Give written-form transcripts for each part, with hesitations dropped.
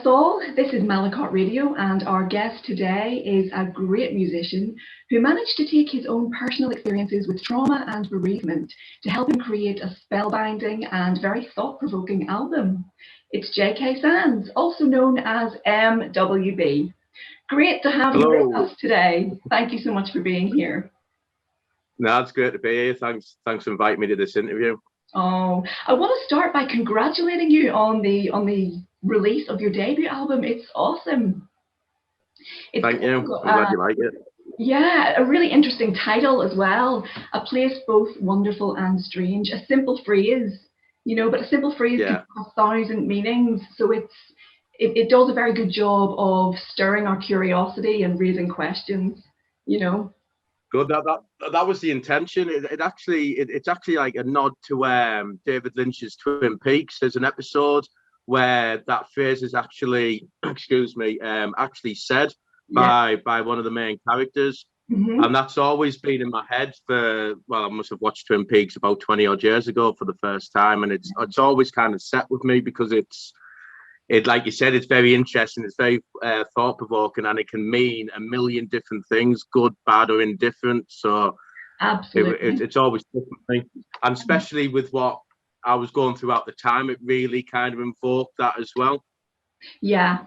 Saul. This is Malikot Radio, and our guest today is a great musician who managed to take his own personal experiences with trauma and bereavement to help him create a spellbinding and very thought-provoking album. It's J.K. Sands, also known as M.W.B. Great to have you with us today. Thank you so much for being here. No, it's great to be here. Thanks for inviting me to this interview. Oh, I want to start by congratulating you on the release of your debut album. It's awesome. Thank you. I'm glad you like it. Yeah, a really interesting title as well. A place both wonderful and strange. A simple phrase, but a simple phrase can have 1,000 meanings. So it does a very good job of stirring our curiosity and raising questions. Good. That was the intention. It's actually like a nod to David Lynch's Twin Peaks. There's an episode where that phrase is actually, actually said by one of the main characters, and that's always been in my head I must have watched Twin Peaks about 20 odd years ago for the first time, and it's always kind of set with me because it's like you said, it's very interesting, it's very thought-provoking, and it can mean a million different things, good, bad, or indifferent. So absolutely, it's always different, and especially with what I was going through at the time, it really kind of invoked that as well. Yeah,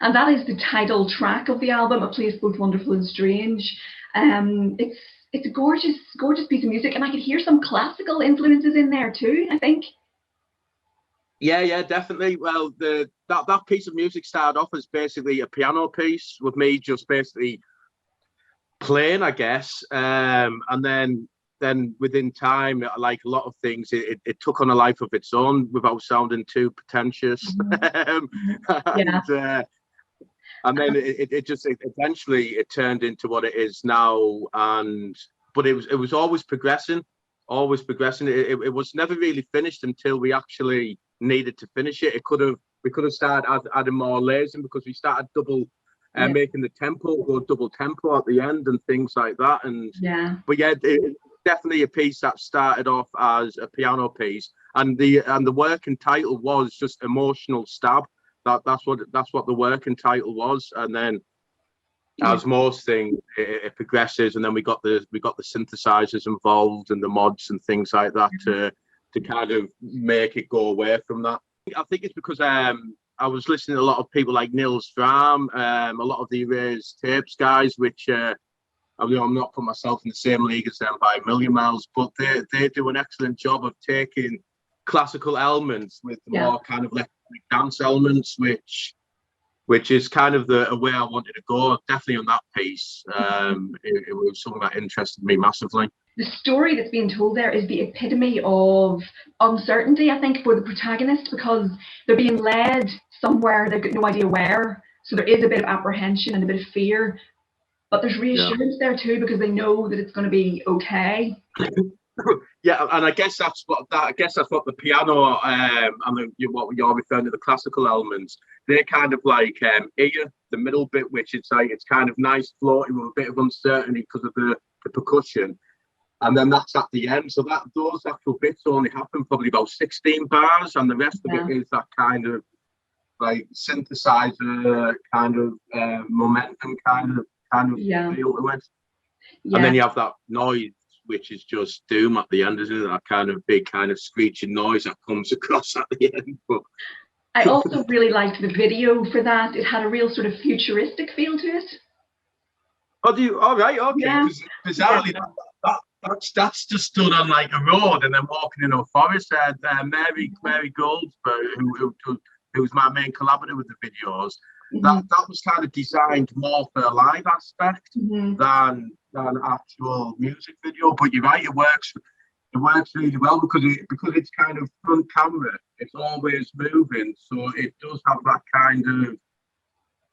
and that is the title track of the album, A Place Both Wonderful and Strange. It's a gorgeous piece of music, and I could hear some classical influences in there too, I think. Yeah, definitely. Well, that piece of music started off as basically a piano piece with me just basically playing, I guess, and then within time, like a lot of things, it took on a life of its own without sounding too pretentious. And then it eventually turned into what it is now. But it was always progressing. It was never really finished until we actually needed to finish it. We could have started adding more layers in because we started making the tempo go double tempo at the end and things like that. It's definitely a piece that started off as a piano piece, and the working title was just Emotional Stab. That's what the working title was, and then as most things, it progresses, and then we got the synthesizers involved and the mods and things like that to kind of make it go away from that. I think it's because I was listening to a lot of people like Nils Fram, a lot of the Erased Tapes guys, which I'm not putting myself in the same league as them by a million miles, but they do an excellent job of taking classical elements with more kind of electronic dance elements, which is kind of the way I wanted to go. Definitely on that piece, it was something that interested me massively. The story that's being told there is the epitome of uncertainty, I think, for the protagonist, because they're being led somewhere, they've got no idea where. So there is a bit of apprehension and a bit of fear, but there's reassurance there too, because they know that it's going to be okay. Yeah, and I guess that's what the piano and what you're referring to, the classical elements, they're kind of like here, the middle bit, which it's kind of nice floating with a bit of uncertainty because of the percussion. And then that's at the end. So those actual bits only happen probably about 16 bars, and the rest of it is that kind of like synthesizer kind of momentum kind of feel to it. Yeah. And then you have that noise, which is just doom at the end, isn't it? That kind of big kind of screeching noise that comes across at the end. But I also really liked the video for that. It had a real sort of futuristic feel to it. Oh, do you? All right, okay. Yeah. Bizarrely, that's just stood on like a road and then walking in a forest. Mary Goldsberg, who was my main collaborator with the videos, that was kind of designed more for a live aspect than actual music video. But you're right, it works really well because it's kind of front camera. It's always moving, so it does have that kind of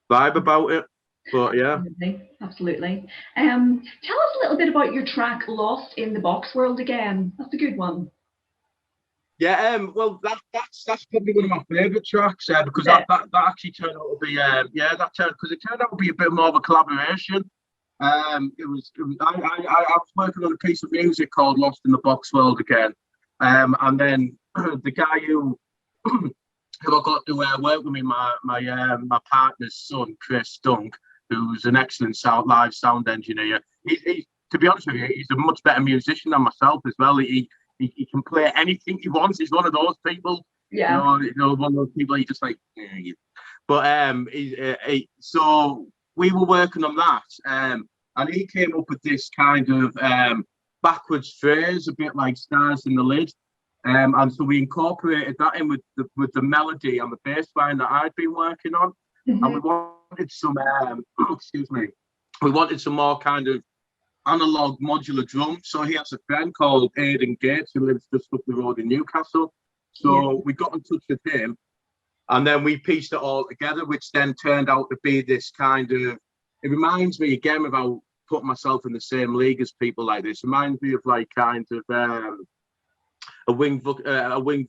vibe about it. But yeah, absolutely. Tell us a little bit about your track "Lost in the Box World" again. That's a good one. Yeah, well, that's probably one of my favourite tracks because that actually turned out to be because it turned out to be a bit more of a collaboration. I was working on a piece of music called "Lost in the Box World" again, and then the guy who who I got to work with me, my partner's son, Chris Dunk, who's an excellent live sound engineer. He, to be honest with you, he's a much better musician than myself as well. He can play anything he wants. He's one of those people. Yeah. One of those people. He just like. But so we were working on that, and he came up with this kind of backwards phrase, a bit like Stars in the Lid. And so we incorporated that in with the melody and the bass line that I'd been working on. Mm-hmm. And we wanted some, excuse me, we wanted some more kind of analog modular drums. So he has a friend called Aidan Gates who lives just up the road in Newcastle. So we got in touch with him, and then we pieced it all together, which then turned out to be this kind of, it reminds me again about putting myself in the same league as people like this. It reminds me of like kind of a winged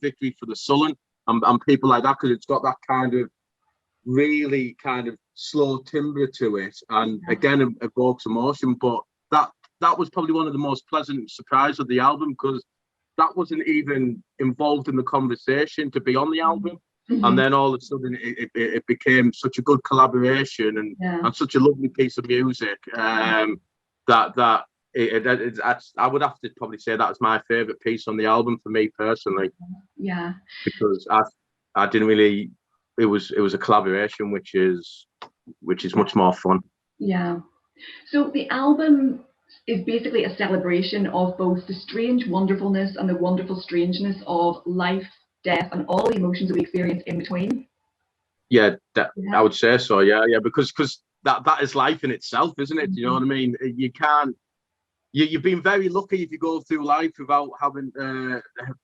victory for the Sullen and people like that, because it's got that kind of really kind of slow timbre to it, and again evokes emotion. But that was probably one of the most pleasant surprises of the album, because that wasn't even involved in the conversation to be on the album. Mm-hmm. And then all of a sudden it became such a good collaboration and such a lovely piece of music that I would have to probably say that's my favorite piece on the album for me personally. Yeah. Because I didn't really, it was a collaboration, which is much more fun. Yeah. So the album is basically a celebration of both the strange wonderfulness and the wonderful strangeness of life, death, and all the emotions that we experience in between. Yeah, I would say so. Yeah, because that is life in itself, isn't it? Mm-hmm. You know what I mean? You can't. You've been very lucky if you go through life without having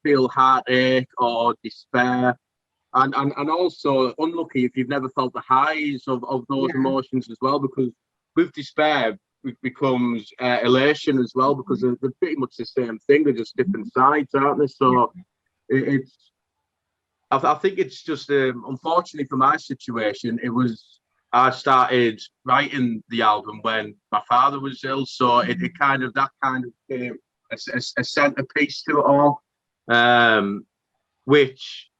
feel heartache or despair, and also unlucky if you've never felt the highs of those emotions as well. Because with despair, it becomes elation as well, because they're pretty much the same thing. They're just different sides, aren't they? So I think it's just unfortunately for my situation, I started writing the album when my father was ill, so it kind of became a centerpiece to it all, which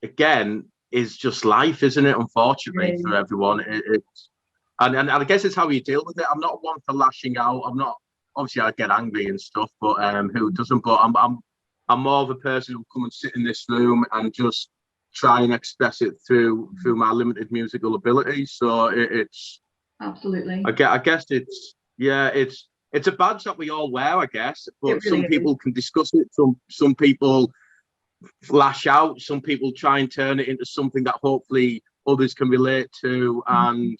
again is just life, isn't it? Unfortunately for everyone, and I guess it's how you deal with it. I'm not one for lashing out. I'm not, obviously I get angry and stuff, but who doesn't? But I'm more of a person who'll come and sit in this room and just try and express it through my limited musical abilities. So it's absolutely. I guess it's a badge that we all wear, I guess. But really some people can discuss it. Some people lash out. Some people try and turn it into something that hopefully others can relate to and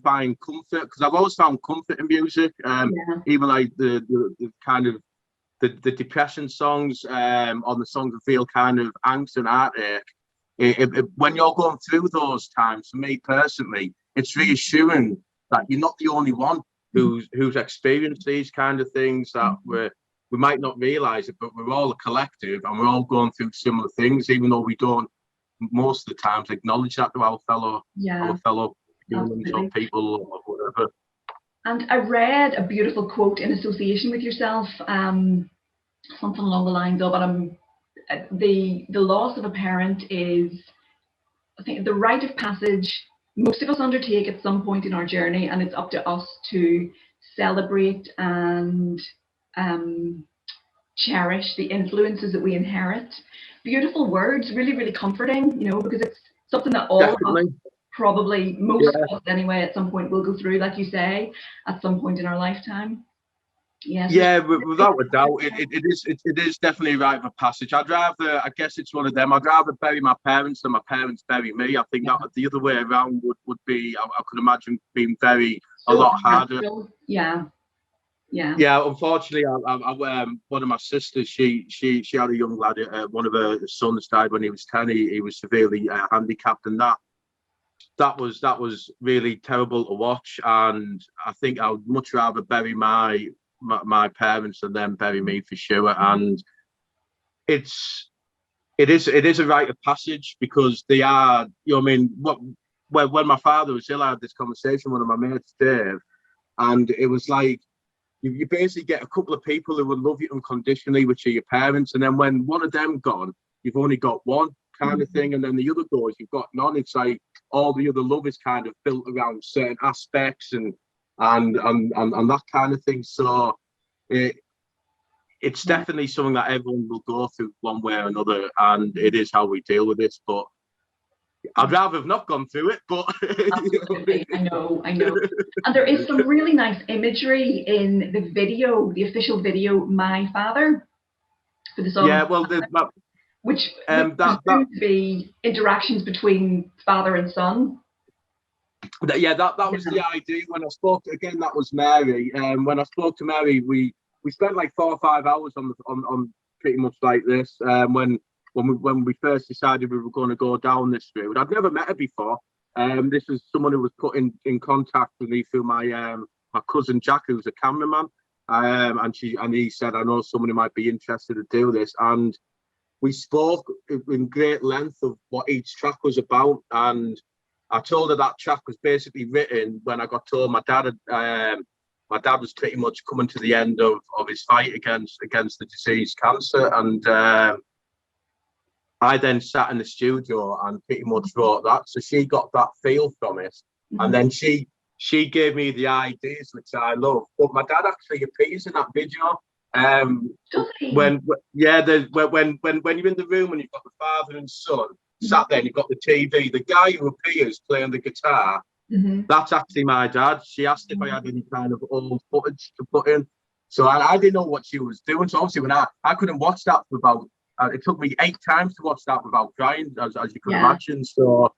find comfort. Because I've always found comfort in music. Even like the kind of the depression songs, on the songs that feel kind of angst and heartache. When you're going through those times, for me personally, it's reassuring that you're not the only one who's experienced these kind of things, that we might not realize it, but we're all a collective and we're all going through similar things, even though we don't most of the times acknowledge that to our fellow humans or people or whatever. And I read a beautiful quote in association with yourself, something along the lines of, the loss of a parent is, I think, the rite of passage most of us undertake at some point in our journey, and it's up to us to celebrate and cherish the influences that we inherit. Beautiful words, really, really comforting, because it's something that all of us, probably most of us anyway, at some point will go through, like you say, at some point in our lifetime. Yes. Yeah, without a doubt, it is definitely a rite of passage. I guess it's one of them. I'd rather bury my parents than my parents bury me. I think that the other way around would be, I could imagine being a lot harder. Yeah. Unfortunately, one of my sisters, she had a young lad. One of her sons died when he was 10. He was severely handicapped, and that was really terrible to watch. And I think I would much rather bury my parents and then bury me for sure. And it is a rite of passage, because they are, when my father was ill, I had this conversation with one of my mates, Dave, and it was like you basically get a couple of people who will love you unconditionally, which are your parents, and then when one of them gone, you've only got one, kind of thing. And then the other doors you've got none. It's like all the other love is kind of built around certain aspects and that kind of thing. So it's definitely something that everyone will go through one way or another, and it is how we deal with this. But I'd rather have not gone through it, but absolutely. I know. And there is some really nice imagery in the video, the official video, My Father, for the song. Yeah, well, which that to be interactions between father and son. That was the idea. When I spoke again, that was Mary. When I spoke to Mary, we spent like 4 or 5 hours on pretty much like this. When we first decided we were going to go down this route, I'd never met her before. This was someone who was put in contact with me through my cousin Jack, who's a cameraman, and he said, I know someone who might be interested to do this, and we spoke in great length of what each track was about. And I told her that track was basically written when I got told my dad was pretty much coming to the end of his fight against the disease cancer, and I then sat in the studio and pretty much wrote that. So she got that feel from it, and then she gave me the ideas, which I love. But my dad actually appears in that video. When you're in the room and you've got the father and son sat there, and you've got the TV, the guy who appears playing the guitar, that's actually my dad. She asked if I had any kind of old footage to put in, so I didn't know what she was doing. So obviously when I couldn't watch that for about it took me 8 times to watch that without crying, as you can imagine. So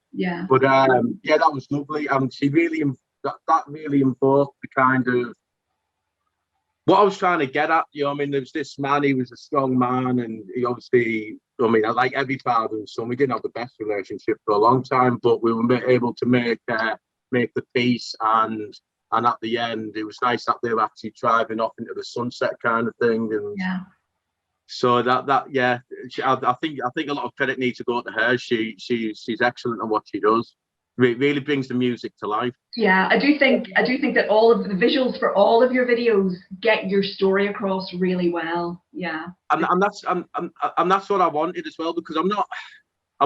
but that was lovely, and she really that really invoked the kind of what I was trying to get at. You know, I mean, there was this man, he was a strong man, and he obviously, I mean, like every father and son, we didn't have the best relationship for a long time, but we were able to make the peace, and at the end, it was nice that they were actually driving off into the sunset kind of thing, and so I think a lot of credit needs to go to her. She's excellent at what she does. Really brings the music to life. Yeah, I do think that all of the visuals for all of your videos get your story across really well. Yeah, and that's what I wanted as well, because I'm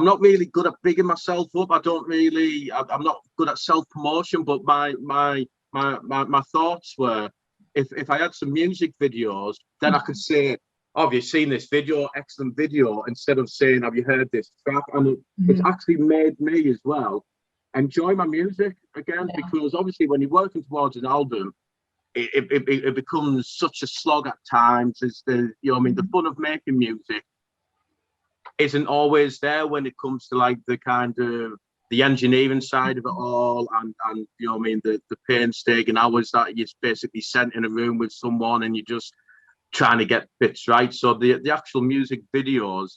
not really good at bigging myself up. I'm not good at self promotion. But my thoughts were, if I had some music videos, then I could say, oh, have you seen this video? Excellent video. Instead of saying, have you heard this track? And it's actually made me as well enjoy my music again, because obviously when you're working towards an album, it becomes such a slog at times. It's the fun of making music isn't always there when it comes to like the kind of the engineering side of it all, and the painstaking hours that you're basically sent in a room with someone and you're just trying to get bits right. So the actual music videos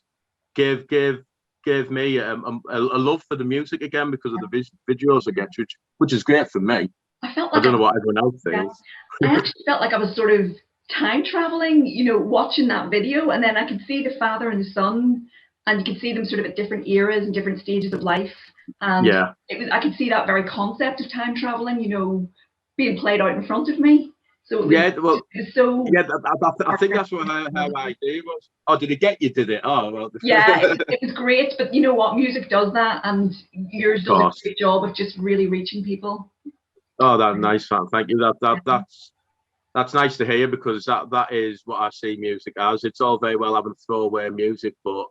gave me a love for the music again, because of the videos I get, which is great for me. I felt like I don't know what everyone else thinks. I actually felt like I was sort of time traveling, watching that video, and then I could see the father and the son, and you could see them sort of at different eras and different stages of life. And I could see that very concept of time traveling, being played out in front of me. So I think that's what her idea was. Oh, did it get you? Did it? Oh, well. It was great. But you know what? Music does that, and yours does a great job of just really reaching people. Oh, that's nice, man. Thank you. That's nice to hear, because that is what I see music as. It's all very well having throwaway music, but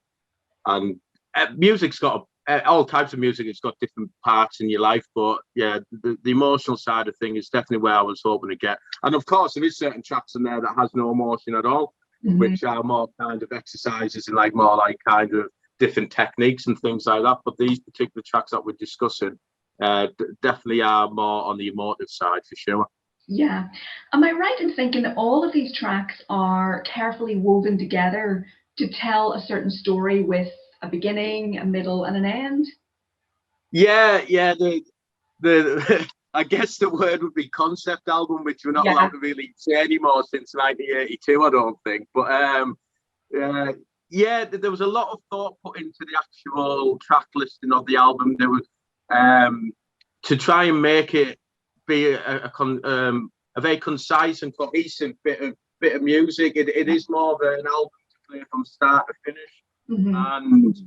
music's got all types of music. It's got different parts in your life, but the emotional side of things is definitely where I was hoping to get. And of course, there is certain tracks in there that has no emotion at all, which are more kind of exercises and like more like kind of different techniques and things like that. But these particular tracks that we're discussing definitely are more on the emotive side for sure. Yeah. Am I right in thinking that all of these tracks are carefully woven together to tell a certain story with a beginning, a middle, and an end? Yeah. The I guess the word would be concept album, which we're not allowed to really say anymore since 1982, I don't think. But there was a lot of thought put into the actual track listing of the album. There was to try and make it be a very concise and cohesive bit of music. It is more of an album to play from start to finish, and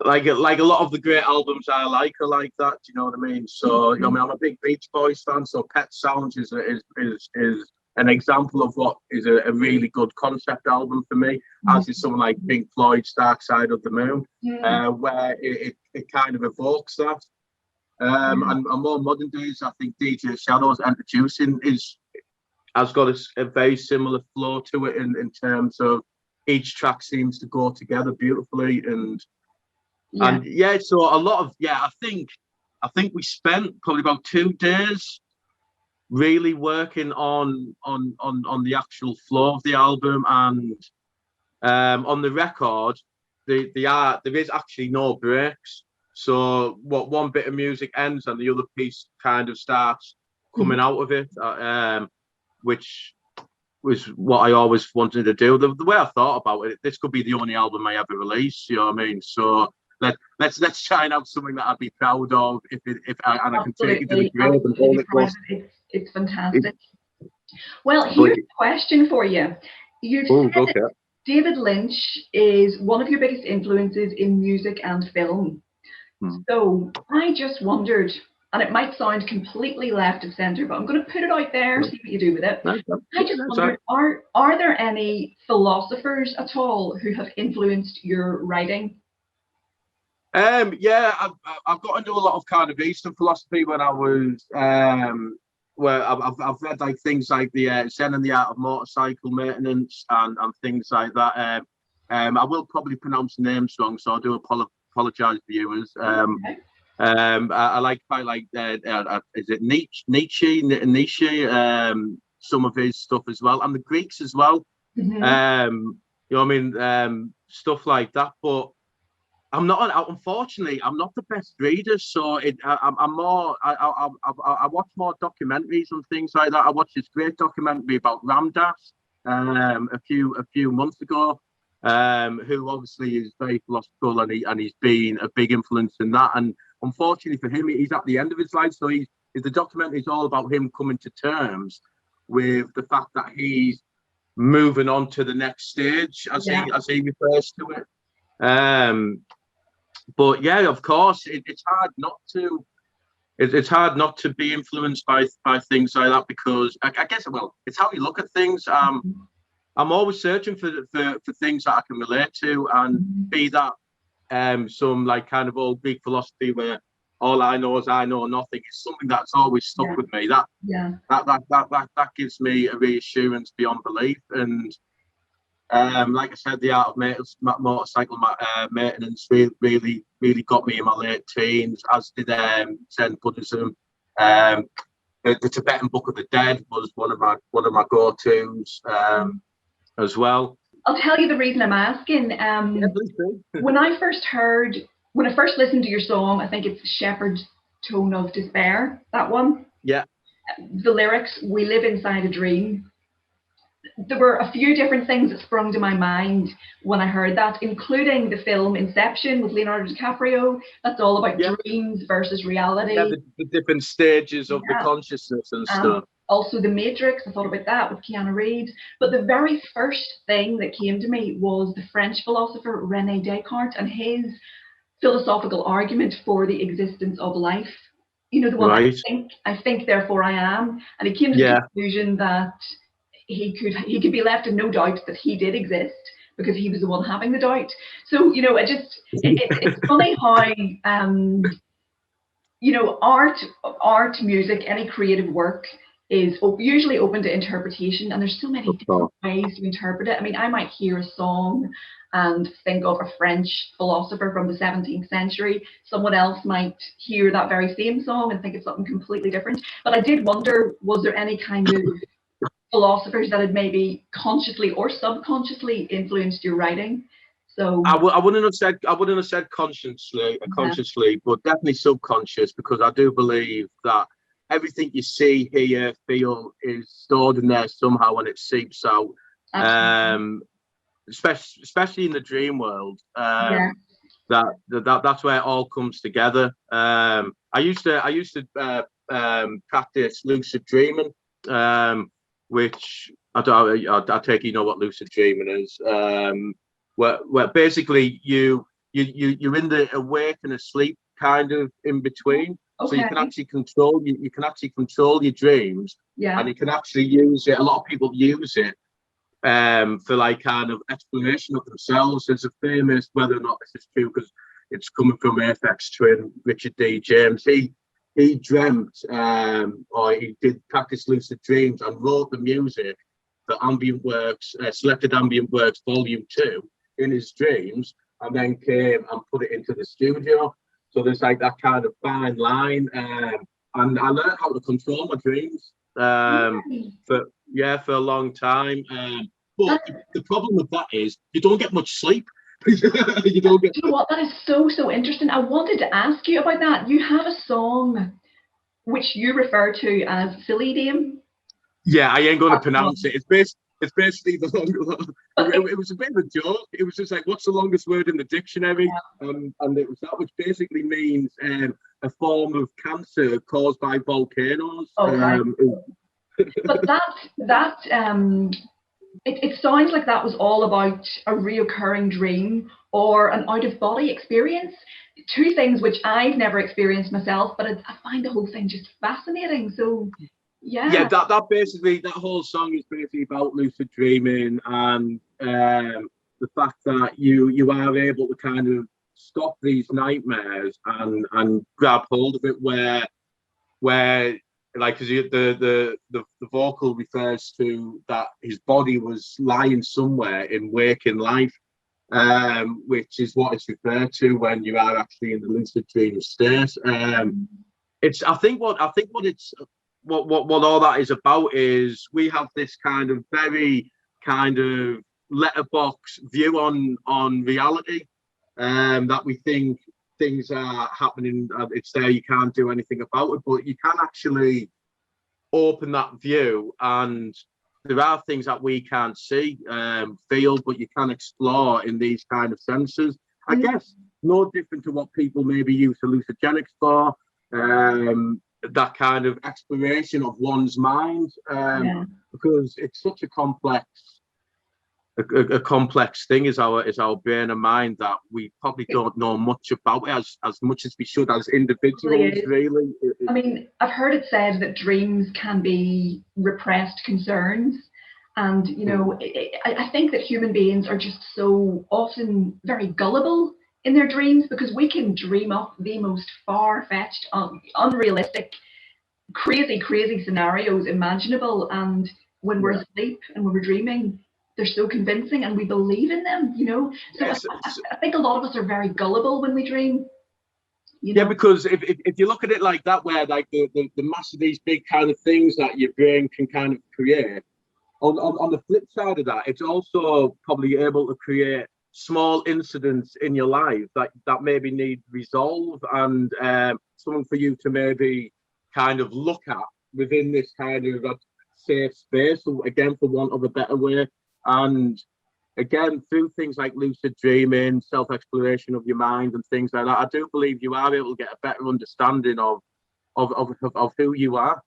like a lot of the great albums I like are like that. Do you know what I mean? So I mean, I'm a big Beach Boys fan. So Pet Sounds is an example of what is a really good concept album for me. As is something like Pink Floyd's Dark Side of the Moon, where it kind of evokes that. And more modern days, I think DJ Shadow's Introducing has got a very similar flow to it in terms of each track seems to go together beautifully and so a lot of I think we spent probably about 2 days really working on the actual flow of the album, and on the record there is actually no breaks. So what one bit of music ends and the other piece kind of starts coming out of it, which was what I always wanted to do. The way I thought about it, this could be the only album I ever release. You know what I mean? So let's try and have something that I'd be proud of. If I can take it to the grave and hold it close. It's fantastic. Well, here's a question for you. You said that David Lynch is one of your biggest influences in music and film. So I just wondered, and it might sound completely left of center, but I'm going to put it out there, see what you do with it. I just wondered, are there any philosophers at all who have influenced your writing? I've got into a lot of kind of Eastern philosophy when I was where I've read like things like the Zen and the Art of Motorcycle Maintenance and things like that. I will probably pronounce the names wrong, so I do apologize, viewers. I like quite like is it Nietzsche? Some of his stuff as well, and the Greeks as well. You know what I mean? Stuff like that, but unfortunately, I'm not the best reader, so I'm more. I watch more documentaries and things like that. I watched this great documentary about Ramdas a few months ago, who obviously is very philosophical and he's been a big influence in that. And unfortunately for him, he's at the end of his life, so the documentary is all about him coming to terms with the fact that he's moving on to the next stage, as he refers to it. But yeah, of course, it's hard not to. It's hard not to be influenced by things like that, because I guess it's how you look at things. I'm always searching for things that I can relate to, and be that some like kind of old Greek philosophy where all I know is I know nothing. It's something that's always stuck with me. That gives me a reassurance beyond belief. And like I said, the Art of Motorcycle Maintenance really got me in my late teens, as did Zen Buddhism. The Tibetan Book of the Dead was one of my go-tos as well. I'll tell you the reason I'm asking. When I first listened to your song, I think it's Shepherd's Tone of Despair, that one. Yeah. The lyrics, "We live inside a dream." There were a few different things that sprung to my mind when I heard that, including the film Inception with Leonardo DiCaprio. That's all about dreams versus reality. Yeah, the different stages of the consciousness and stuff. Also The Matrix, I thought about that with Keanu Reeves. But the very first thing that came to me was the French philosopher René Descartes and his philosophical argument for the existence of life. You know, the one, I think, therefore I am. And he came to the conclusion that he could be left in no doubt that he did exist, because he was the one having the doubt. So, you know, it's funny how, you know, art, music, any creative work is usually open to interpretation, and there's so many different ways to interpret it. I mean, I might hear a song and think of a French philosopher from the 17th century. Someone else might hear that very same song and think it's something completely different. But I did wonder, was there any kind of philosophers that had maybe consciously or subconsciously influenced your writing? So I wouldn't have said consciously, but definitely subconscious, because I do believe that everything you see, hear, feel is stored in there somehow, and it seeps out. Especially in the dream world. That's where it all comes together. I used to practice lucid dreaming, which I take you know what lucid dreaming is. Where basically you you're in the awake and asleep kind of in between. So you can actually control your dreams, and you can actually use it. A lot of people use it for like kind of exploration of themselves. There's a famous, whether or not this is true, because it's coming from FX twin Richard D. James. He dreamt, or he did practice lucid dreams and wrote the music for Ambient Works, Selected Ambient Works Volume 2 in his dreams, and then came and put it into the studio. So there's like that kind of fine line, and I learned how to control my dreams for a long time. But the problem with that is you don't get much sleep. You don't get. You know what? That is so interesting. I wanted to ask you about that. You have a song which you refer to as "Silly Dame." Yeah, I ain't going to pronounce it. It's basically the long. It was a bit of a joke. It was just like, what's the longest word in the dictionary? And it was that, which basically means a form of cancer caused by volcanoes. But it sounds like that was all about a reoccurring dream or an out-of-body experience. Two things which I've never experienced myself, but I find the whole thing just fascinating. So, yeah. That whole song is basically about lucid dreaming and the fact that you are able to kind of stop these nightmares and grab hold of it where like, because the vocal refers to that his body was lying somewhere in waking life, which is what it's referred to when you are actually in the lucid dream state. I think what all that is about is we have this kind of very kind of letterbox view on reality, that we think things are happening, it's there, you can't do anything about it, but you can actually open that view, and there are things that we can't see, feel, but you can explore in these kind of senses. I guess no different to what people maybe use hallucinogenics for, that kind of exploration of one's mind, because it's such a complex thing is our brain and mind, that we probably don't know much about it as much as we should as individuals, really. I mean, I've heard it said that dreams can be repressed concerns, and you know, I think that human beings are just so often very gullible in their dreams, because we can dream up the most far-fetched, unrealistic, crazy scenarios imaginable, and when we're asleep and when we're dreaming, they're so convincing and we believe in them, you know. So I think a lot of us are very gullible when we dream. You know? Yeah, because if you look at it like that, where like the mass of these big kind of things that your brain can kind of create, on the flip side of that, it's also probably able to create small incidents in your life that maybe need resolve, and something for you to maybe kind of look at within this kind of safe space, again, for want of a better way. And again, through things like lucid dreaming, self-exploration of your mind and things like that, I do believe you are able to get a better understanding of who you are.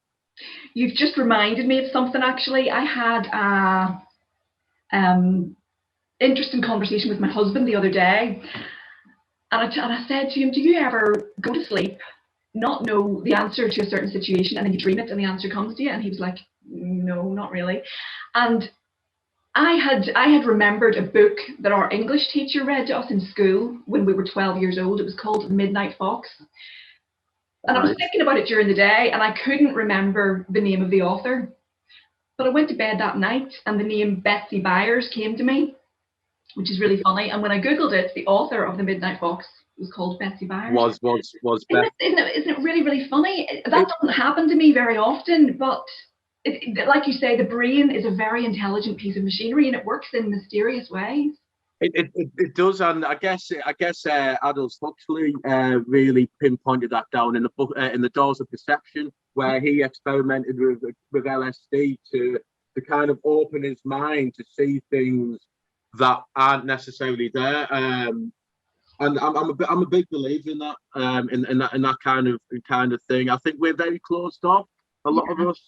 You've just reminded me of something, actually. I had a interesting conversation with my husband the other day, and I said to him, do you ever go to sleep, not know the answer to a certain situation, and then you dream it and the answer comes to you? And he was like, no, not really. And I had remembered a book that our English teacher read to us in school when we were 12 years old. It was called Midnight Fox. And I was thinking about it during the day, and I couldn't remember the name of the author. But I went to bed that night, and the name Betsy Byers came to me, which is really funny. And when I Googled it, the author of The Midnight Fox was called Betsy Byers. Was isn't it really, really funny? That doesn't happen to me very often, but like you say, the brain is a very intelligent piece of machinery, and it works in mysterious ways. It does, and I guess Aldous Huxley really pinpointed that down in the book, in The Doors of Perception, where he experimented with LSD to kind of open his mind to see things that aren't necessarily there. And I'm a big believer in that, in that kind of thing. I think we're very closed off. A lot of us,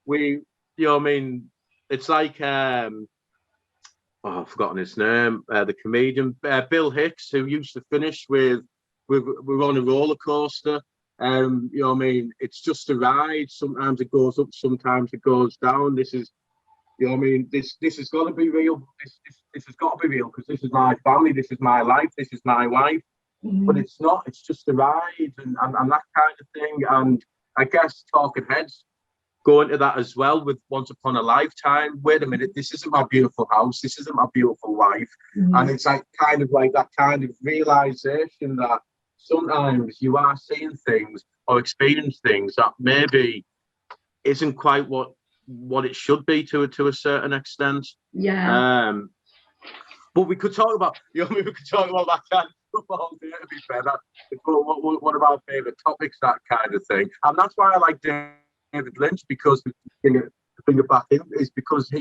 we, you know, I mean, it's like, oh, I've forgotten his name, the comedian Bill Hicks, who used to finish with we're on a roller coaster. You know what I mean? It's just a ride. Sometimes it goes up, sometimes it goes down. This is, you know what I mean? This has got to be real. This has got to be real because this is my family. This is my life. This is my wife. But it's not. It's just a ride and that kind of thing. And I guess talking heads go into that as well with Once Upon a Lifetime. Wait a minute, this isn't my beautiful house. This isn't my beautiful wife. And it's like kind of like that kind of realization that sometimes you are seeing things or experience things that maybe isn't quite what it should be to a certain extent. Yeah. But we could talk about, you know, we could talk about that kind of stuff all day, to be fair. It's one of our favourite topics, that kind of thing. And that's why I like David Lynch, because to bring it back in, is because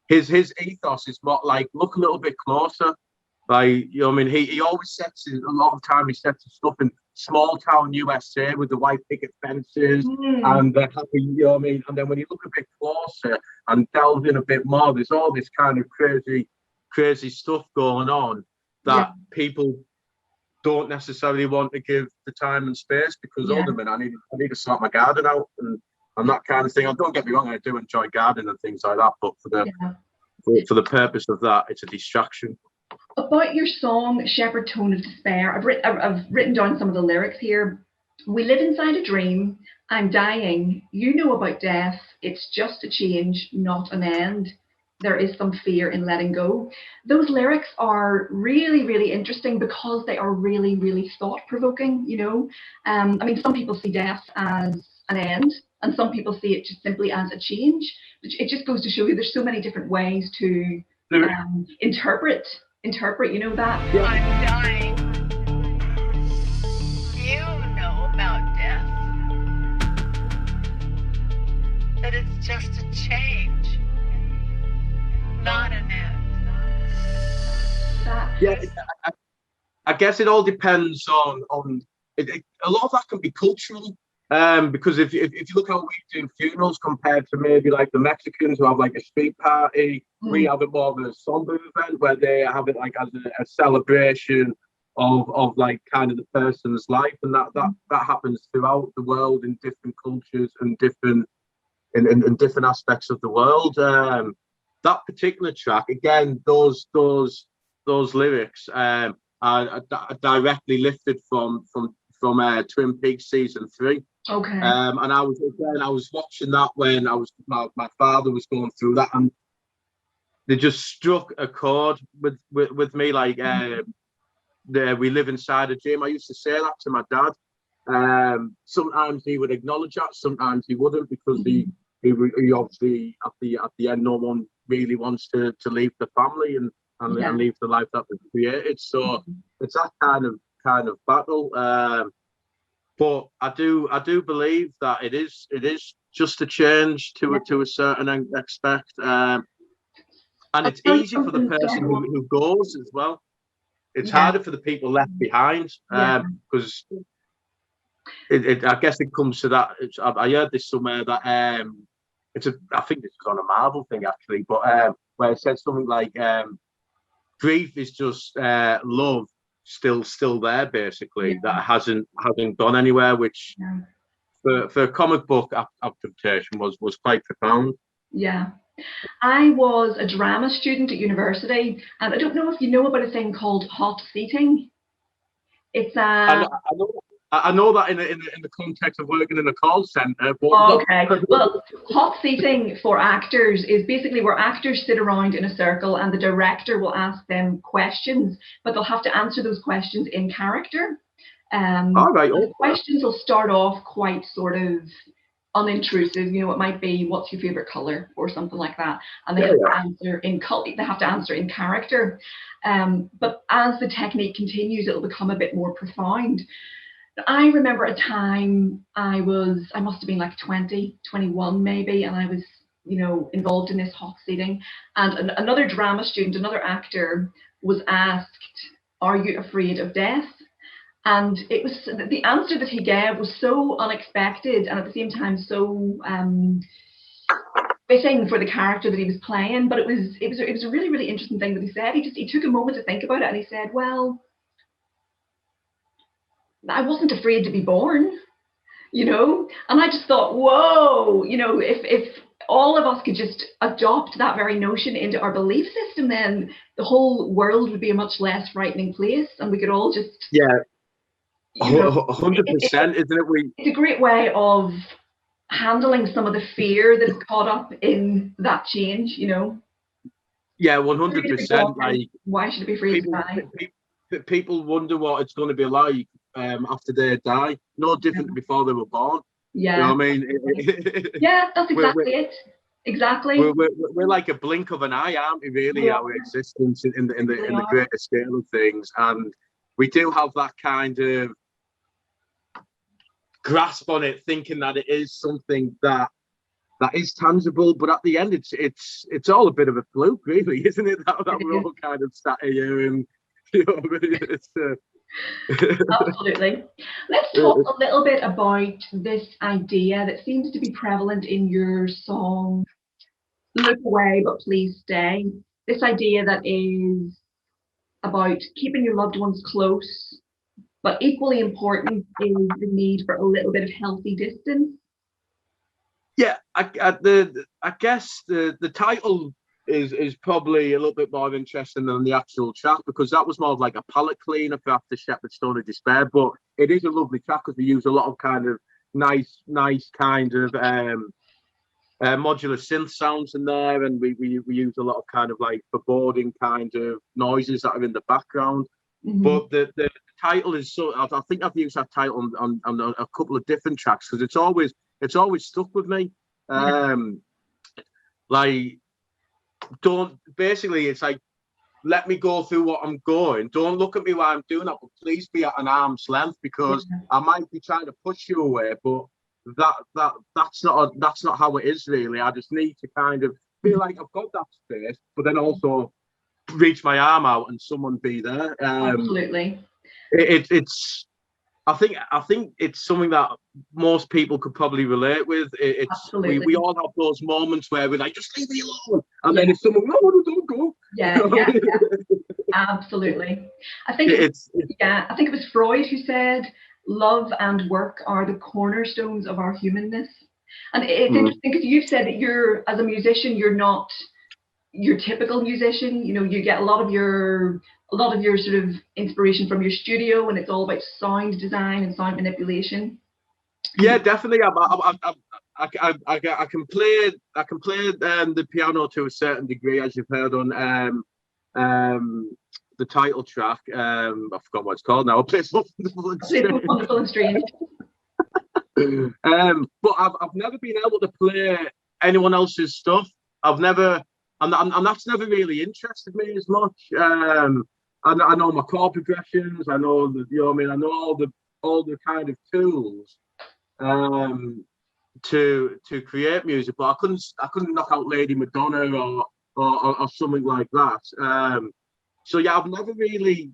his ethos is more like, look a little bit closer. Like, you know what I mean? He always sets a lot of time, he sets his stuff in small town USA with the white picket fences and the happy, you know what I mean? And then when you look a bit closer and delve in a bit more, there's all this kind of crazy stuff going on that people don't necessarily want to give the time and space because I need to sort my garden out and that kind of thing. Don't get me wrong, I do enjoy gardening and things like that, but for the purpose of that, it's a distraction. About your song Shepherd Tone of Despair, I've written down some of the lyrics here. We live inside a dream. I'm dying. You know about death. It's just a change, not an end. There is some fear in letting go. Those lyrics are really, really interesting because they are really, really thought-provoking, you know. I mean, some people see death as an end, and some people see it just simply as a change. It just goes to show you there's so many different ways to interpret, you know, that. I'm dying. You know about death. That it's just a change, not an end. I guess it all depends on it, a lot of that can be cultural. Because if you look how we do funerals compared to maybe like the Mexicans who have like a street party, we have it more of a somber event where they have it like as a celebration of like kind of the person's life, and that happens throughout the world in different cultures and different in different aspects of the world. That particular track, again, those lyrics are directly lifted from Twin Peaks season 3. Okay. And I was watching that when my father was going through that, and they just struck a chord with me. Like, we live inside a dream. I used to say that to my dad. Sometimes he would acknowledge that, sometimes he wouldn't, because he obviously at the end, no one really wants to leave the family and leave the life that they've created. So it's that kind of battle. But I do believe that it is just a change to a certain aspect, and it's easy for the person who goes as well. It's harder for the people left behind, because I guess it comes to that. I heard this somewhere that I think this is on a Marvel thing actually, but where it said something like grief is just love still there, basically, that hasn't gone anywhere, which for a comic book adaptation was quite profound. I was a drama student at university, and I don't know if you know about a thing called hot seating. It's I know that in the context of working in a call centre. Okay. Well, hot seating for actors is basically where actors sit around in a circle and the director will ask them questions, but they'll have to answer those questions in character. All right. The questions will start off quite sort of unintrusive. You know, it might be, "What's your favorite color?" or something like that, and they have to answer in character. But as the technique continues, it'll become a bit more profound. I remember a time I must have been like 20, 21 maybe, and I was, you know, involved in this hot seating, and another drama student, another actor, was asked, "Are you afraid of death?" And it was the answer that he gave was so unexpected and at the same time so fitting for the character that he was playing. But it was a really, really interesting thing that he said. He took a moment to think about it, and he said, well, I wasn't afraid to be born, you know? And I just thought, whoa, you know, if all of us could just adopt that very notion into our belief system, then the whole world would be a much less frightening place, and we could all just, Yeah, you know, 100%, isn't it? It's a great way of handling some of the fear that is caught up in that change, you know? Yeah, 100%. Like, why should it be afraid to die? People wonder what it's going to be like after they die. No different than before they were born. Yeah. You know what I mean? Yeah, that's exactly it. Exactly. We're like a blink of an eye, aren't we? Really, our existence in the greater scale of things, and we do have that kind of grasp on it, thinking that it is something that is tangible, but at the end, it's all a bit of a fluke, really, isn't it? That we're all kind of sat here and, you know, it's. Absolutely. Let's talk a little bit about this idea that seems to be prevalent in your song, "Look Away, But Please Stay." This idea that is about keeping your loved ones close, but equally important is the need for a little bit of healthy distance. Yeah, I guess the title is probably a little bit more interesting than the actual track, because that was more of like a palate cleaner for After Shepherd's Stone of Despair. But it is a lovely track because we use a lot of kind of nice kind of modular synth sounds in there, and we use a lot of kind of like foreboding kind of noises that are in the background. Mm-hmm. But the title is so, I think I've used that title on a couple of different tracks because it's always stuck with me. Like, it's like, let me go through what I'm going. Don't look at me while I'm doing that, but please be at an arm's length, because I might be trying to push you away, but that's not how it is, really. I just need to kind of feel like I've got that space, but then also reach my arm out and someone be there. Absolutely. It's I think it's something that most people could probably relate with. We all have those moments where we're like, just leave me alone, and then if someone, no, don't go. Yeah. Absolutely. I think it was Freud who said love and work are the cornerstones of our humanness. And it's interesting because you've said that you're, as a musician, you're not your typical musician. You know, you get a lot of your sort of inspiration from your studio, and it's all about sound design and sound manipulation. Yeah, definitely. I can play the piano to a certain degree, as you've heard on the title track. I forgot what it's called now. I play Wonderful and Strange. But I've never been able to play anyone else's stuff. And that's never really interested me as much. I know my chord progressions. I know I know all the kind of tools to create music, but I couldn't knock out Lady Madonna or something like that. So yeah, I don't really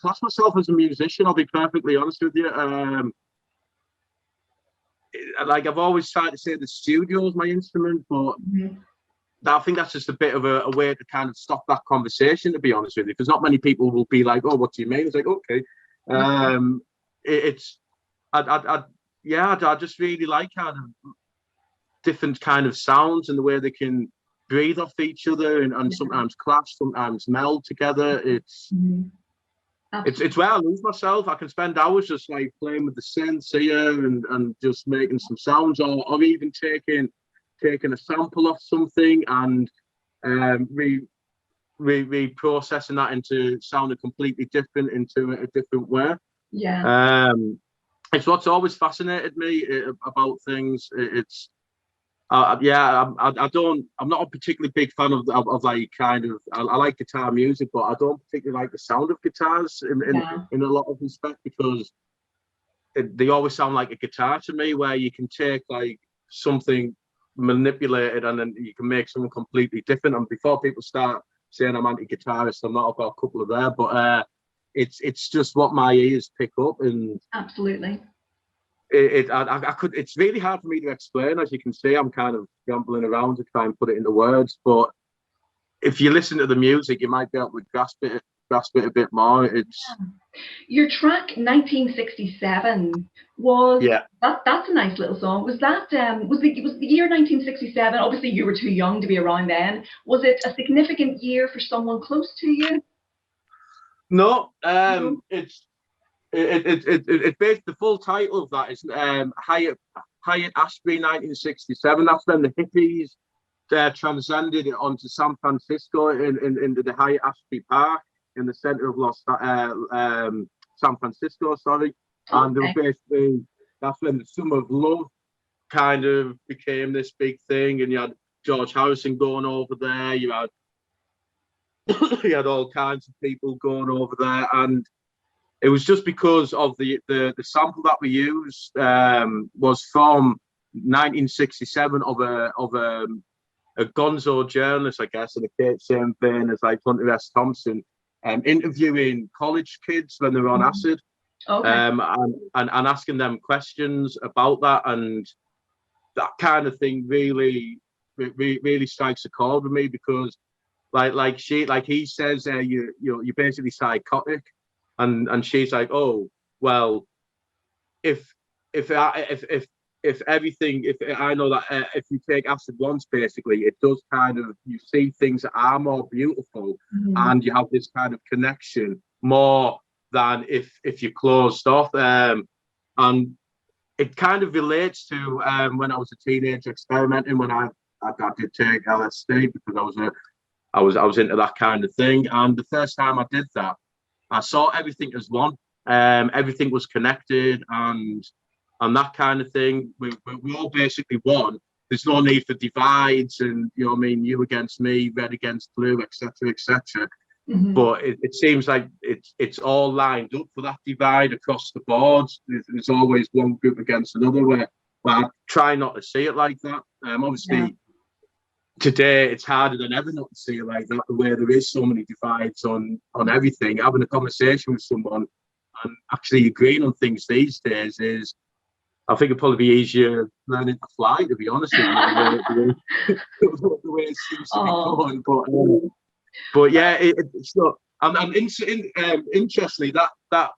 class myself as a musician. I'll be perfectly honest with you. Like, I've always tried to say the studio is my instrument, but I think that's just a bit of a way to kind of stop that conversation, to be honest with you, because not many people will be like, oh, what do you mean? It's like, okay. I just really like kind of different kind of sounds and the way they can breathe off each other and sometimes clash, sometimes meld together. It's where I lose myself. I can spend hours just like playing with the synths here and just making some sounds, or even taking a sample off something and reprocessing that into sounding completely different, into a different way. Yeah. It's what's always fascinated me about things. I'm not a particularly big fan of like kind of, I like guitar music, but I don't particularly like the sound of guitars in a lot of respect, because they always sound like a guitar to me, where you can take like something manipulated and then you can make something completely different. And before people start saying I'm anti-guitarist, I'm not. I've got a couple of there, but it's just what my ears pick up. And absolutely. I could. It's really hard for me to explain. As you can see, I'm kind of scrambling around to try and put it into words. But if you listen to the music, you might be able to grasp it a bit more. It's your track 1967 was yeah. That's a nice little song. Was that was the year 1967? Obviously, you were too young to be around then. Was it a significant year for someone close to you? No, No? it based the full title of that is Hyatt Ashbury 1967. That's when the hippies transcended it onto San Francisco into the Hyatt Ashbury Park in the center of San Francisco. Sorry, and they were basically that's when the Summer of Love kind of became this big thing, and you had George Harrison going over there. You had you had all kinds of people going over there, and it was just because of the sample that we used was from 1967 of a gonzo journalist, I guess, in the same vein as like Hunter S. Thompson, interviewing college kids when they were on acid, and asking them questions about that, and that kind of thing really strikes a chord with me because like he says you're basically psychotic. And she's like, oh well, if everything, if I know that if you take acid once, basically, it does kind of you see things that are more beautiful, and you have this kind of connection more than if you're closed off. And it kind of relates to when I was a teenager experimenting when I did take LSD because I was into that kind of thing, and the first time I did that. I saw everything as one. Everything was connected, and that kind of thing. We all basically one. There's no need for divides, and you know what I mean. You against me, red against blue, etc., etc. But it seems like it's all lined up for that divide across the board. There's always one group against another. Where I try not to see it like that. Obviously. Yeah. Today it's harder than ever not to see it like that, the way there is so many divides on everything. Having a conversation with someone and actually agreeing on things these days is, I think it'd probably be easier learning to fly, to be honest with you, the way it seems to be going. But yeah, it's not. And interestingly, that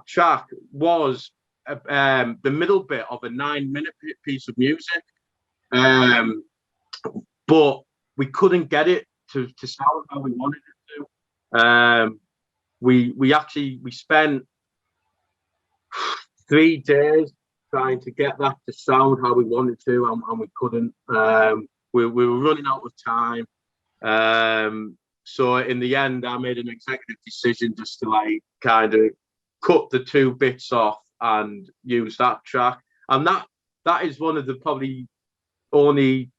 track was the middle bit of a 9-minute piece of music. But we couldn't get it to sound how we wanted it to. We spent 3 days trying to get that to sound how we wanted to, and we couldn't. We were running out of time. So in the end, I made an executive decision just to like kind of cut the 2 bits off and use that track. And that is one of the probably only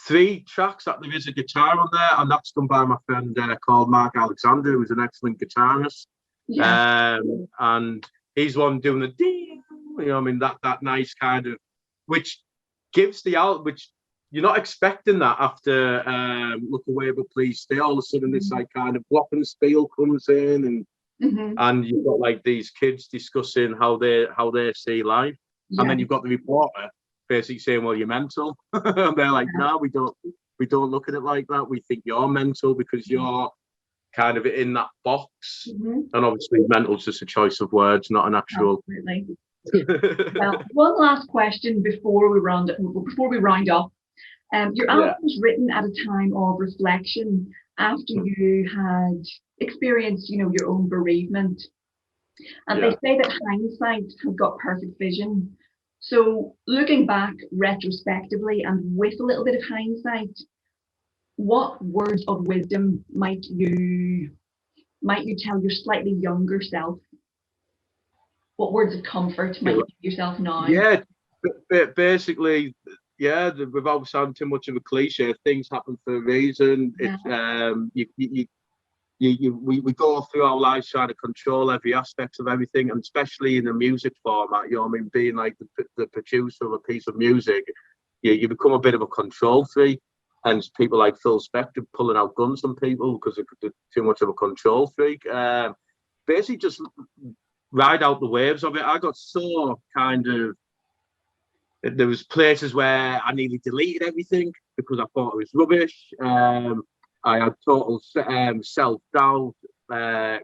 3 tracks that there is a guitar on there, and that's done by my friend called Mark Alexander, who's an excellent guitarist. Yeah. And he's one doing the you know, I mean that nice kind of, which gives the out, which you're not expecting that after Look Away But Please Stay. All of a sudden, this like kind of glockenspiel comes in, and you've got like these kids discussing how they see life, and then you've got the reporter basically saying, well, you're mental. And they're like, no, we don't look at it like that. We think you're mental because you're kind of in that box. And obviously mental is just a choice of words, not an actual. Absolutely. Well, one last question before we round up. Your album was written at a time of reflection after you had experienced, you know, your own bereavement. And they say that hindsight has got perfect vision. So looking back retrospectively and with a little bit of hindsight, what words of wisdom might you tell your slightly younger self? What words of comfort might you give yourself now? Yeah, basically, without sounding too much of a cliche, things happen for a reason. We go through our lives trying to control every aspect of everything, and especially in a music format, you know what I mean, being like the producer of a piece of music, you become a bit of a control freak, and people like Phil Spector pulling out guns on people because they're too much of a control freak. Basically just ride out the waves of it. I got so kind of, there was places where I nearly deleted everything because I thought it was rubbish. I had total self-doubt,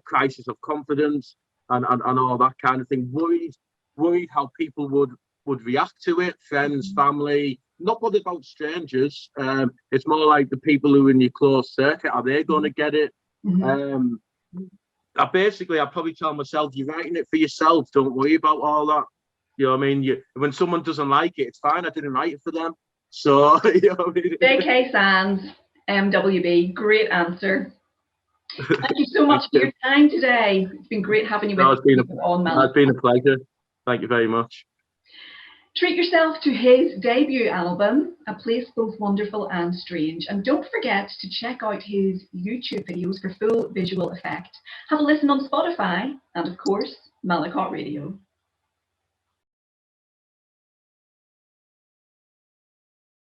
crisis of confidence, and all that kind of thing. Worried how people would react to it, friends, family. Not bothered about strangers. It's more like the people who are in your close circuit. Are they going to get it? I probably tell myself, you're writing it for yourself. Don't worry about all that. You know what I mean? When someone doesn't like it, it's fine. I didn't write it for them. So, you know what I mean? J.K. Sands, M.W.B. Great answer. Thank you so much for your time today. It's been great having you with us on Malikot. It's been a pleasure. Thank you very much. Treat yourself to his debut album, A Place Both Wonderful and Strange. And don't forget to check out his YouTube videos for full visual effect. Have a listen on Spotify and, of course, Malikot Radio.